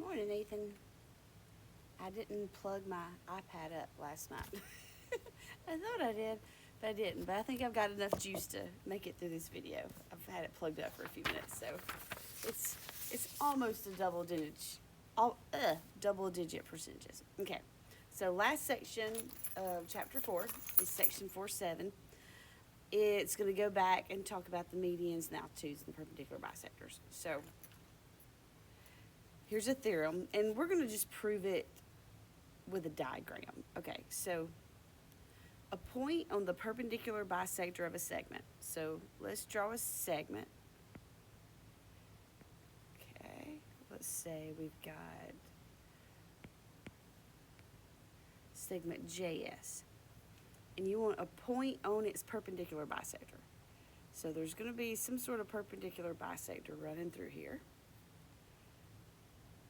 Morning, Ethan. I didn't plug my iPad up last night. I thought I did, but I didn't. But I think I've got enough juice to make it through this video. I've had it plugged up for a few minutes, so it's almost a double digit percentages. Okay, so last section of chapter 4 is section 4.7. It's going to go back and talk about the medians and altitudes and the perpendicular bisectors. So here's a theorem, and we're going to just prove it with a diagram. Okay, so a point on the perpendicular bisector of a segment. So let's draw a segment. Okay, let's say we've got segment JS, and you want a point on its perpendicular bisector. So there's going to be some sort of perpendicular bisector running through here.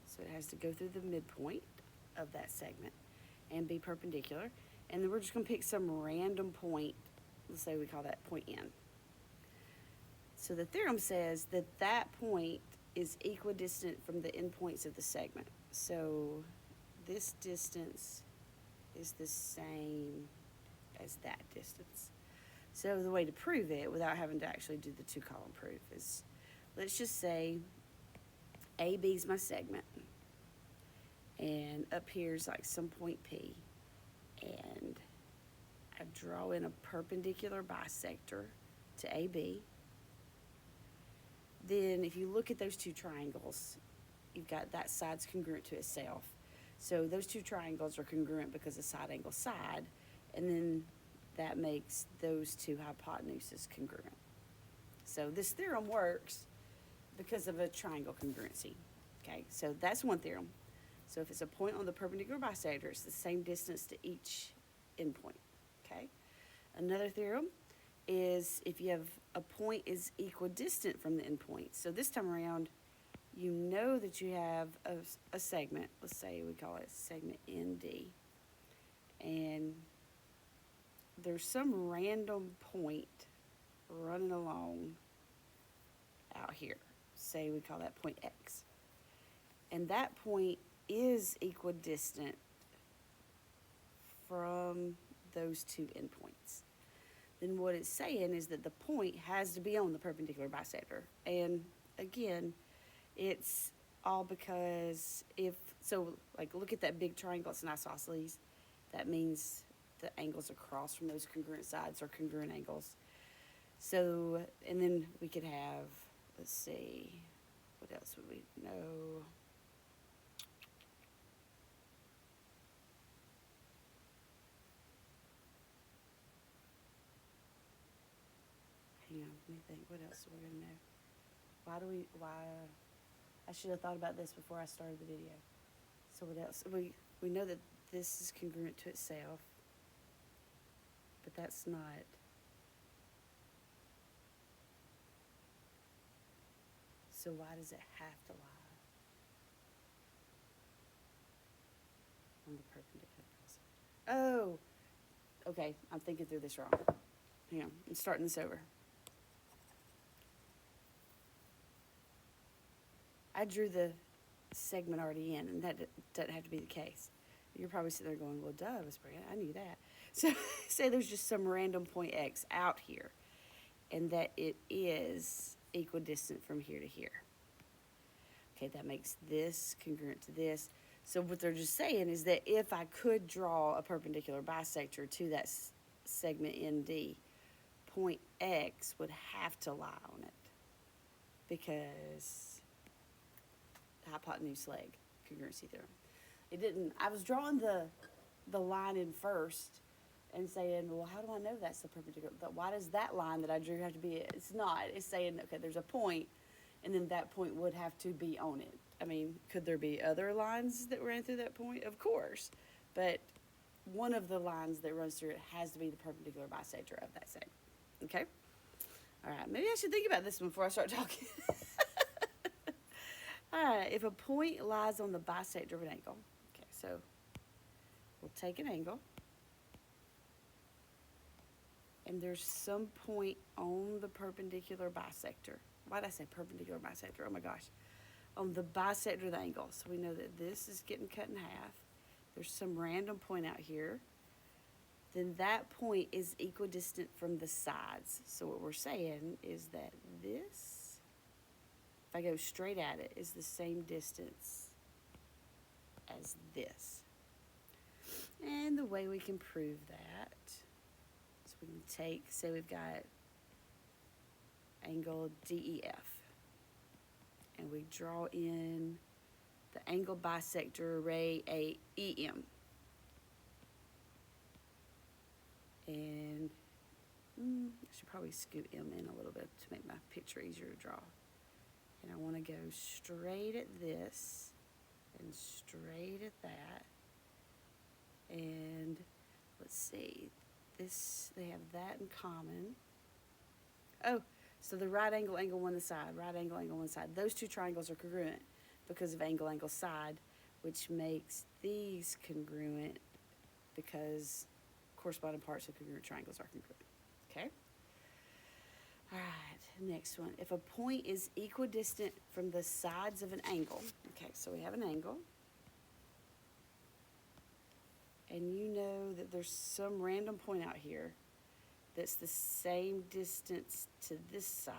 So it has to go through the midpoint of that segment and be perpendicular. And then we're just going to pick some random point. Let's say we call that point N. So the theorem says that that point is equidistant from the endpoints of the segment. So this distance is the same as that distance. So the way to prove it without having to actually do the two-column proof is, let's just say AB is my segment, and up here is like some point P, and I draw in a perpendicular bisector to AB. Then if you look at those two triangles, you've got that side's congruent to itself. So those two triangles are congruent because of side angle side, and then that makes those two hypotenuses congruent. So this theorem works because of a triangle congruency. Okay, so that's one theorem. So if it's a point on the perpendicular bisector, it's the same distance to each endpoint. Okay, another theorem is if you have a point is equidistant from the endpoint. So this time around, you know that you have a segment. Let's say we call it segment ND, and there's some random point running along out here. Say we call that point X. And that point is equidistant from those two endpoints. Then what it's saying is that the point has to be on the perpendicular bisector. And again, it's all because like look at that big triangle, it's an isosceles. That means the angles across from those congruent sides are congruent angles. So, and then we could have, let's see, what else would we know? Hang on, let me think, what else are we gonna know? I should have thought about this before I started the video. So what else? We know that this is congruent to itself, but that's not. So why does it have to lie on the perpendicular bisector? Oh, okay, I'm thinking through this wrong. Hang on, I'm starting this over. I drew the segment already in, and that doesn't have to be the case. You're probably sitting there going, well, duh, Miss Brand, I knew that. So say there's just some random point X out here, and that it is equidistant from here to here. Okay, that makes this congruent to this. So what they're just saying is that if I could draw a perpendicular bisector to that segment ND, point X would have to lie on it because hypotenuse leg congruency theorem. It didn't. I was drawing the line in first and saying, well, how do I know that's the perpendicular? Why does that line that I drew have to be? It's not. It's saying, okay, there's a point, and then that point would have to be on it. I mean, could there be other lines that ran through that point? Of course, but one of the lines that runs through it has to be the perpendicular bisector of that segment. Okay. All right. Maybe I should think about this one before I start talking. All right, if a point lies on the bisector of an angle, okay, so we'll take an angle, and there's some point on the perpendicular bisector. Why did I say perpendicular bisector? Oh my gosh. on the bisector of the angle. So we know that this is getting cut in half. There's some random point out here. Then that point is equidistant from the sides. So what we're saying is that this, if I go straight at it, is the same distance as this. And the way we can prove that is we can take, say we've got angle DEF, and we draw in the angle bisector ray AEM. And I should probably scoot M in a little bit to make my picture easier to draw. And I want to go straight at this and straight at that. And let's see, this, they have that in common. Oh, so the right angle, angle one side, right angle, angle one side. Those two triangles are congruent because of angle, angle, side, which makes these congruent because corresponding parts of congruent triangles are congruent. Okay? All right, next one. If a point is equidistant from the sides of an angle, okay, so we have an angle, and you know that there's some random point out here that's the same distance to this side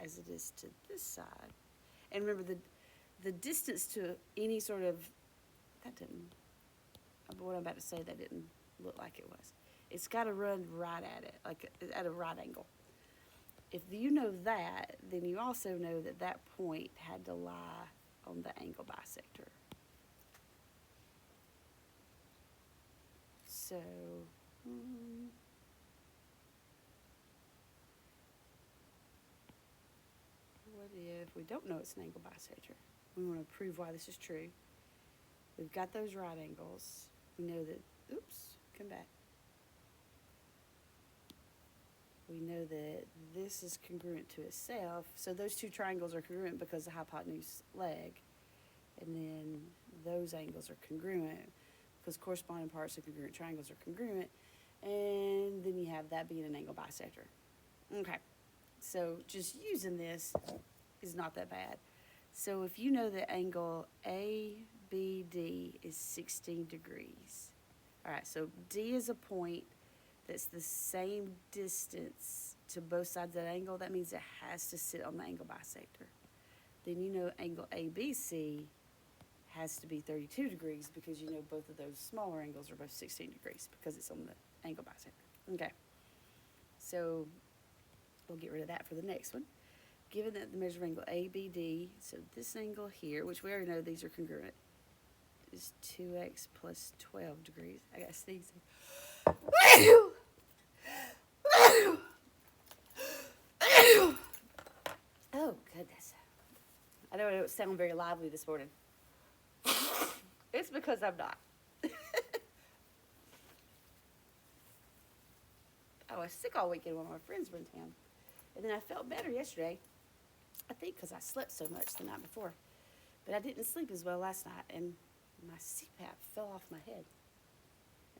as it is to this side. And remember, the distance to any sort of, that didn't, what I'm about to say, that didn't look like it was. It's got to run right at it, like at a right angle. If you know that, then you also know that that point had to lie on the angle bisector. So, what if we don't know it's an angle bisector? We want to prove why this is true. We've got those right angles. We know that, oops, come back. We know that this is congruent to itself. So those two triangles are congruent because of the hypotenuse leg. And then those angles are congruent because corresponding parts of congruent triangles are congruent. And then you have that being an angle bisector. Okay, so just using this is not that bad. So if you know that angle ABD is 16 degrees. All right, so D is a point that's the same distance to both sides of that angle. That means it has to sit on the angle bisector. Then you know angle ABC has to be 32 degrees because you know both of those smaller angles are both 16 degrees because it's on the angle bisector. Okay, so we'll get rid of that for the next one. Given that the measure of angle ABD, so this angle here, which we already know these are congruent, is 2x plus 12 degrees. I got to sneeze. Oh, goodness. I know I don't sound very lively this morning. It's because I'm not. I was sick all weekend when my friends were in town. And then I felt better yesterday. I think because I slept so much the night before. But I didn't sleep as well last night. And my CPAP fell off my head.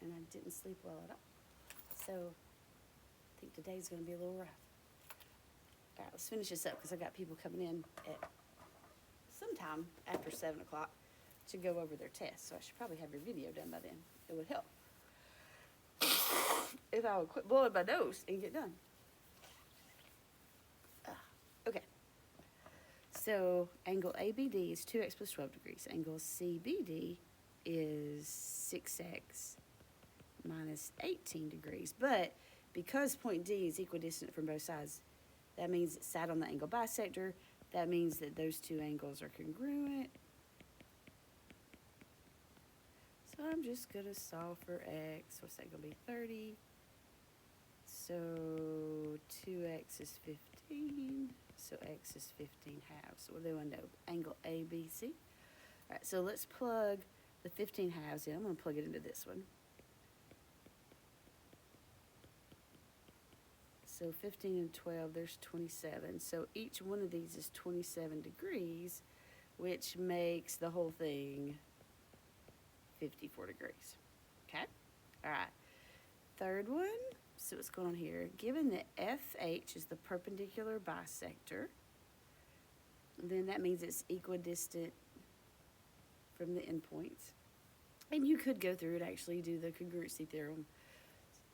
And I didn't sleep well at all. So I think today's going to be a little rough. All right, let's finish this up because I got people coming in at sometime after 7 o'clock to go over their tests. So I should probably have your video done by then. It would help if I would quit blowing my nose and get done. Okay. So angle ABD is 2x plus 12 degrees. Angle CBD is 6x minus 18 degrees. But because point D is equidistant from both sides, that means it sat on the angle bisector. That means that those two angles are congruent. So I'm just going to solve for x. What's that going to be? 30. So 2x is 15. So x is 15 halves. So what do I know? Angle ABC. All right, so let's plug the 15 halves in. I'm going to plug it into this one. So 15 and 12, there's 27. So each one of these is 27 degrees, which makes the whole thing 54 degrees. Okay? All right. Third one. So what's going on here? Given that FH is the perpendicular bisector, then that means it's equidistant from the endpoints. And you could go through and actually do the congruency theorem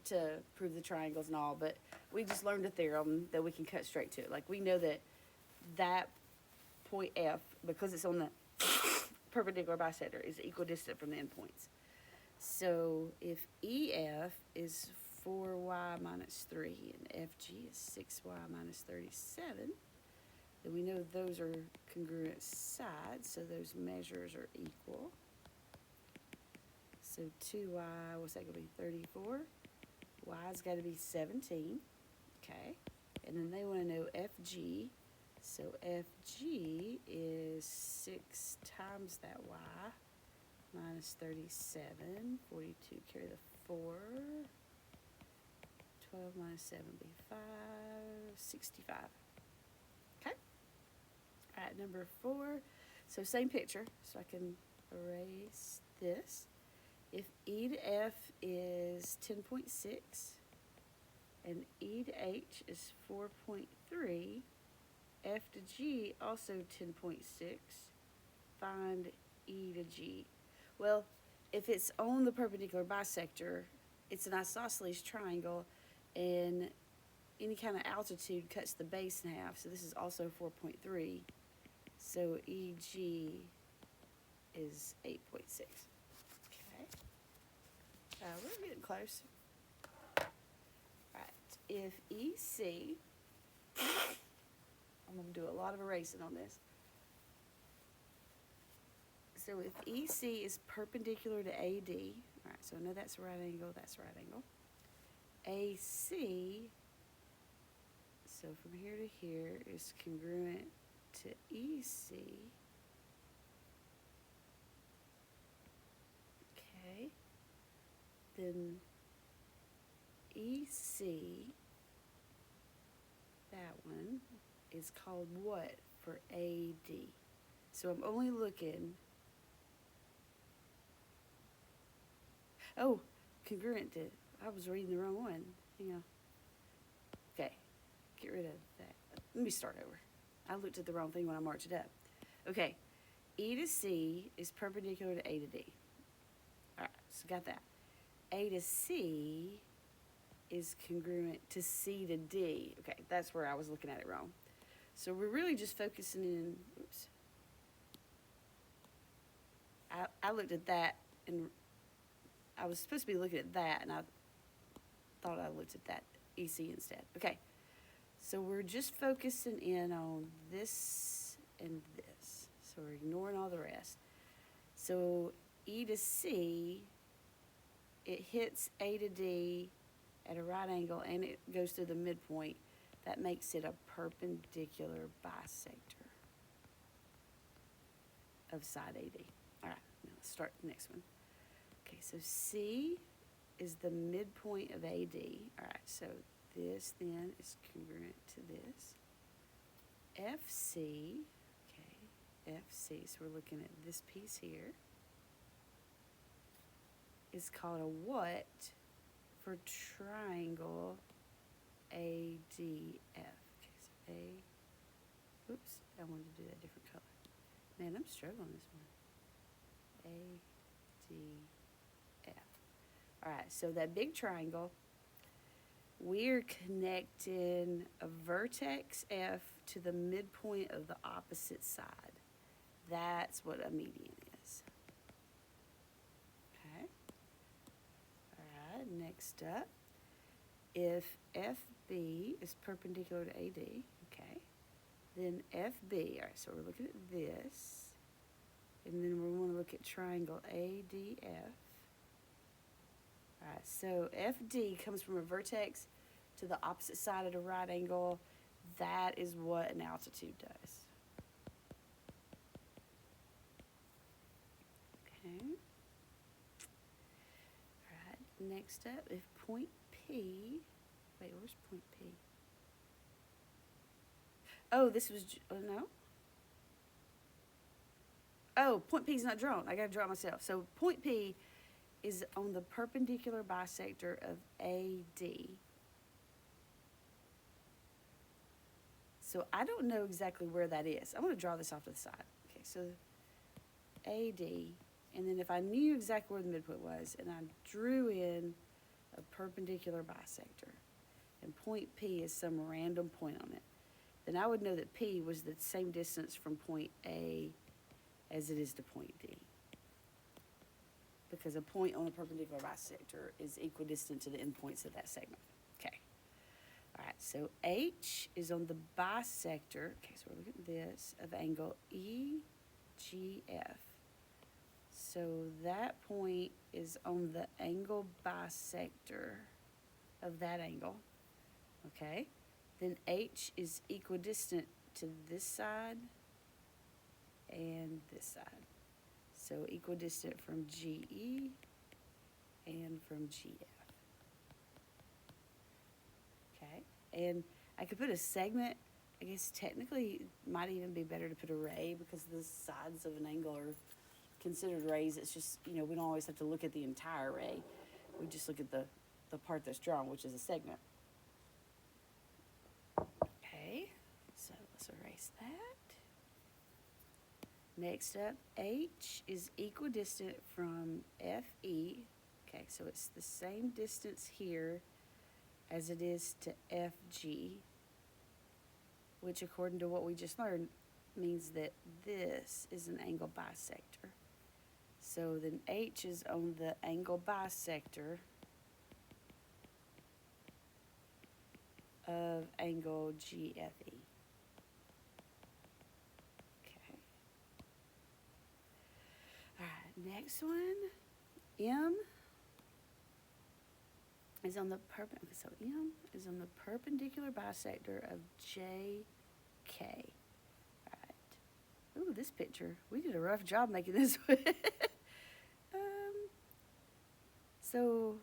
to prove the triangles and all, but we just learned a theorem that we can cut straight to it. Like, we know that that point F, because it's on the perpendicular bisector, is equidistant from the endpoints. So if EF is 4y minus 3 and FG is 6y minus 37, then we know those are congruent sides, so those measures are equal. So 2y, what's that going to be, 34? Y's got to be 17, okay? And then they want to know FG. So FG is 6 times that y minus 37. 42, carry the 4. 12 minus 7 be 5. 65. Okay? All right, number 4. So same picture, so I can erase this. If E to F is 10.6 and E to H is 4.3, F to G also 10.6, find E to G. Well, if it's on the perpendicular bisector, it's an isosceles triangle, and any kind of altitude cuts the base in half, so this is also 4.3, so EG is 8.6. We're getting close. Right, if EC, I'm going to do a lot of erasing on this. So if EC is perpendicular to AD, all right, so I know that's a right angle, that's a right angle. AC, so from here to here, is congruent to EC. Okay. Then EC, that one, is called what for AD? So I'm only looking, oh, congruent to, I was reading the wrong one. Hang on. Okay, get rid of that. Let me start over. I looked at the wrong thing when I marked it up. Okay, E to C is perpendicular to A to D. All right, so got that. A to C is congruent to C to D. Okay, that's where I was looking at it wrong. So we're really just focusing in, oops. I looked at that, and I was supposed to be looking at that, and I thought I looked at that EC instead. Okay, so we're just focusing in on this and this. So we're ignoring all the rest. So E to C, it hits A to D at a right angle, and it goes through the midpoint. That makes it a perpendicular bisector of side AD. All right, now let's start the next one. Okay, so C is the midpoint of AD. All right, so this then is congruent to this. FC, okay, FC, so we're looking at this piece here, is called a what for triangle ADF. Okay, so A, oops, I wanted to do that different color. Man, I'm struggling this one. ADF. All right, so that big triangle, we're connecting a vertex F to the midpoint of the opposite side. That's what a median is. Okay. All right, next up, if FB is perpendicular to AD, okay, then FB, all right, so we're looking at this, and then we want to look at triangle ADF. All right, so FD comes from a vertex to the opposite side at a right angle. That is what an altitude does. Okay. All right, next up, if point P, wait, where's point P? Oh, this was, oh, no? Oh, point P is not drawn. I got to draw it myself. So point P is on the perpendicular bisector of AD. So I don't know exactly where that is. I'm going to draw this off to the side. Okay, so AD, and then if I knew exactly where the midpoint was, and I drew in a perpendicular bisector, and point P is some random point on it, then I would know that P was the same distance from point A as it is to point D. Because a point on a perpendicular bisector is equidistant to the endpoints of that segment. Okay. All right, so H is on the bisector, okay, so we're looking at this, of angle EGF. So that point is on the angle bisector of that angle, okay? Then H is equidistant to this side and this side. So equidistant from GE and from GF. Okay, and I could put a segment. I guess technically it might even be better to put a ray because the sides of an angle are considered rays. It's just, we don't always have to look at the entire ray. We just look at the part that's drawn, which is a segment. Okay, so let's erase that. Next up, H is equidistant from FE. Okay, so it's the same distance here as it is to FG, which according to what we just learned means that this is an angle bisector. So then H is on the angle bisector of angle GFE. Okay. All right, next one, M is on the perpendicular bisector of JK. All right. Ooh, this picture. We did a rough job making this one. So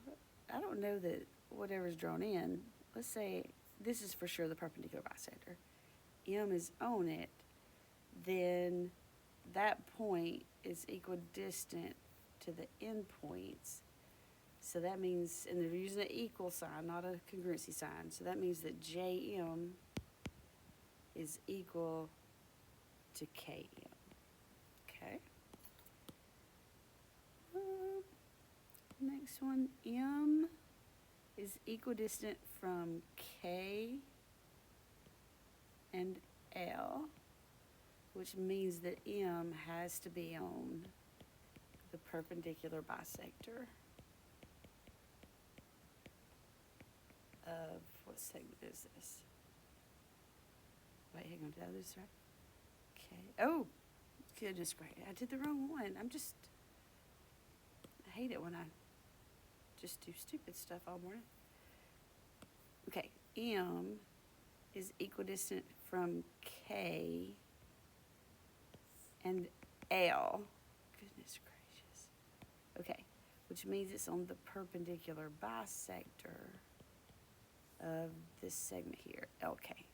I don't know that whatever's drawn in, let's say this is for sure the perpendicular bisector. M is on it, then that point is equidistant to the endpoints. So that means, and they're using an equal sign, not a congruency sign. So that means that JM is equal to KM. Okay. Next one, M is equidistant from K and L, which means that M has to be on the perpendicular bisector of, what segment is this? Wait, hang on, did I lose right? Okay. Oh, goodness gracious, I did the wrong one. I hate it when I just do stupid stuff all morning. Okay, M is equidistant from K and L. Goodness gracious. Okay, which means it's on the perpendicular bisector of this segment here, LK.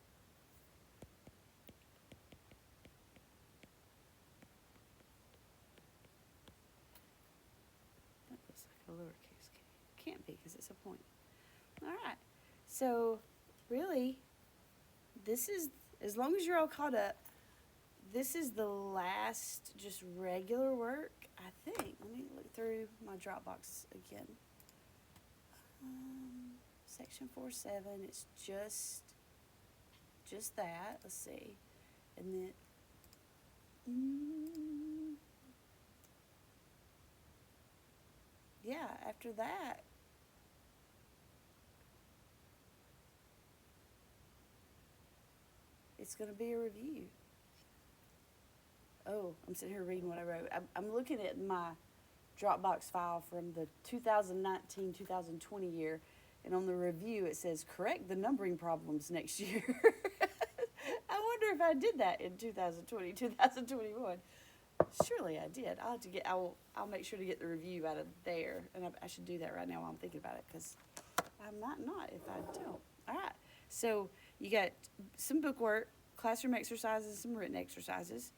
That looks like a lowercase k. Can't be because it's a point. All right, so really, this is, as long as you're all caught up, this is the last just regular work, I think. Let me look through my Dropbox again. Section 4.7, it's just that. Let's see. And then, yeah, after that, it's going to be a review. Oh, I'm sitting here reading what I wrote. I'm looking at my Dropbox file from the 2019-2020 year, and on the review it says, correct the numbering problems next year. I wonder if I did that in 2020, 2021. Surely I did. I'll make sure to get the review out of there, and I should do that right now while I'm thinking about it, because I might not if I don't. All right, so you got some book work, classroom exercises, some written exercises.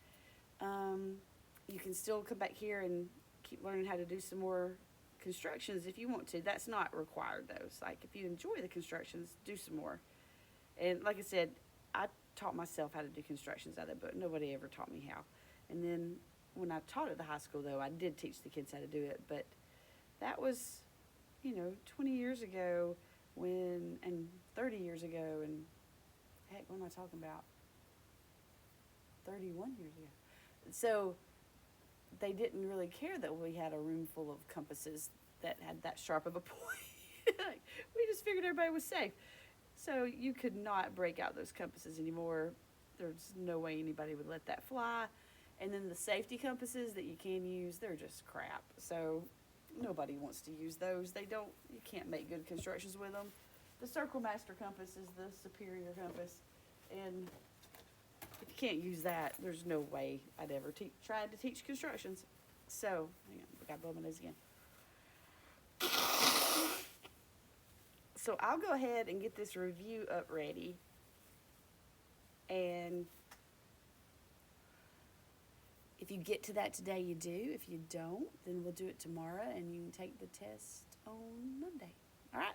You can still come back here and keep learning how to do some more constructions if you want to. That's not required though. It's like if you enjoy the constructions, do some more. And like I said, I taught myself how to do constructions out of that book. Nobody ever taught me how. And then when I taught at the high school, though, I did teach the kids how to do it. But that was, 20 years ago and 30 years ago, and heck, what am I talking about? 31 years ago. So they didn't really care that we had a room full of compasses that had that sharp of a point. We just figured everybody was safe. So you could not break out those compasses anymore. There's no way anybody would let that fly. And then the safety compasses that you can use, they're just crap. So nobody wants to use those. You can't make good constructions with them. The Circle Master compass is the superior compass. And if you can't use that, there's no way I'd ever try to teach constructions. So, hang on, I got to blow my nose again. So I'll go ahead and get this review up ready. And if you get to that today, you do. If you don't, then we'll do it tomorrow, and you can take the test on Monday. All right?